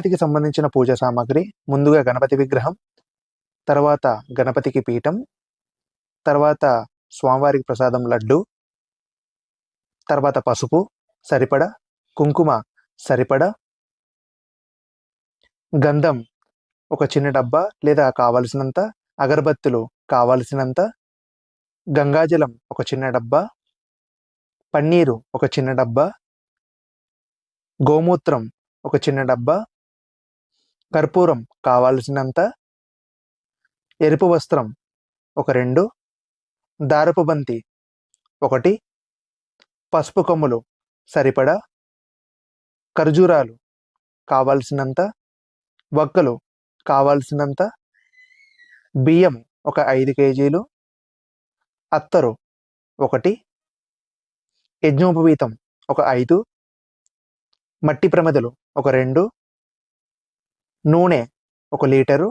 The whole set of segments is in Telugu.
గణపతికి సంబంధించిన పూజా సామాగ్రి ముందుగా గణపతి విగ్రహం, తర్వాత గణపతికి పీఠం, తర్వాత స్వామివారికి ప్రసాదం లడ్డు, తర్వాత పసుపు సరిపడ, కుంకుమ సరిపడ, గంధం ఒక చిన్న డబ్బా లేదా కావలసినంత, అగరబత్తులు కావలసినంత, గంగాజలం ఒక చిన్న డబ్బా, పన్నీరు ఒక చిన్న డబ్బా, గోమూత్రం ఒక చిన్న డబ్బా, కర్పూరం కావాల్సినంత, ఎరుపు వస్త్రం ఒక 2, దారపు బంతి 1, పసుపు కొమ్ములు సరిపడా, ఖర్జూరాలు కావాల్సినంత, వక్కలు కావాల్సినంత, బియ్యం ఒక 5 కేజీలు, అత్తరు 1, యజ్ఞోపవీతం ఒక 5, మట్టి ప్రమిదలు ఒక 2, నూనె 1 లీటరు,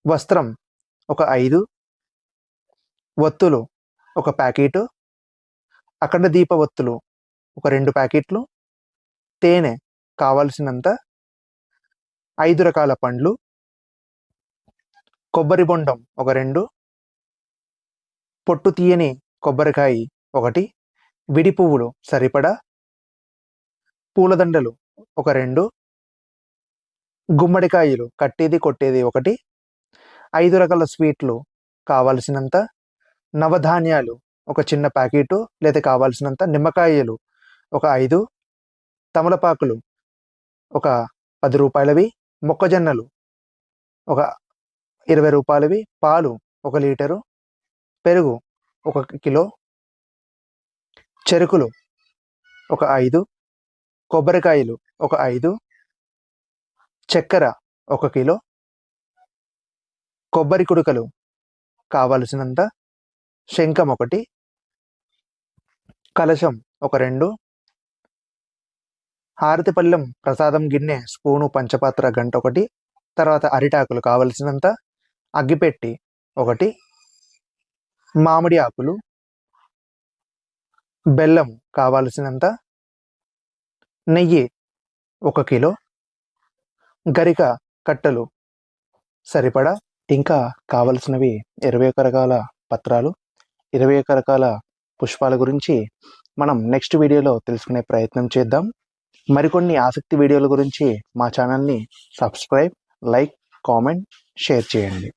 వస్త్రం ఒక 5, ఒత్తులు ఒక ప్యాకెటు, అఖండ దీప ఒత్తులు ఒక 2 ప్యాకెట్లు, తేనె కావాల్సినంత, 5 రకాల పండ్లు, కొబ్బరి బొండం ఒక 2, పొట్టు తీయని కొబ్బరికాయ 1, విడి పువ్వులు సరిపడా, పూలదండలు ఒక 2, గుమ్మడికాయలు కట్టేది కొట్టేది 1, 5 రకాల స్వీట్లు కావాల్సినంత, నవధాన్యాలు ఒక చిన్న ప్యాకెటు లేదా కావాల్సినంత, నిమ్మకాయలు ఒక 5, తమలపాకులు ఒక 10 రూపాయలవి, మొక్కజొన్నలు ఒక 20 రూపాయలవి, పాలు 1 లీటరు, పెరుగు 1 కిలో, చెరుకులు ఒక 5, కొబ్బరికాయలు ఒక 5, చక్కెర 1 కిలో, కొబ్బరి కుడుకలు కావలసినంత, శంఖం 1, కలశం ఒక 2, హారతి పళ్ళెం ప్రసాదం గిన్నె స్పూను పంచపాత్ర గంట 1, తర్వాత అరిటాకులు కావలసినంత, అగ్గిపెట్టి 1, మామిడి ఆకులు, బెల్లం కావలసినంత, నెయ్యి 1 కిలో, గరిక కట్టలు సరిపడా, ఇంకా కావలసినవి 21 రకాల పత్రాలు, 21 రకాల పుష్పాల గురించి మనం నెక్స్ట్ వీడియోలో తెలుసుకునే ప్రయత్నం చేద్దాం. మరికొన్ని ఆసక్తి వీడియోల గురించి మా ఛానల్ని సబ్స్క్రైబ్, లైక్, కామెంట్, షేర్ చేయండి.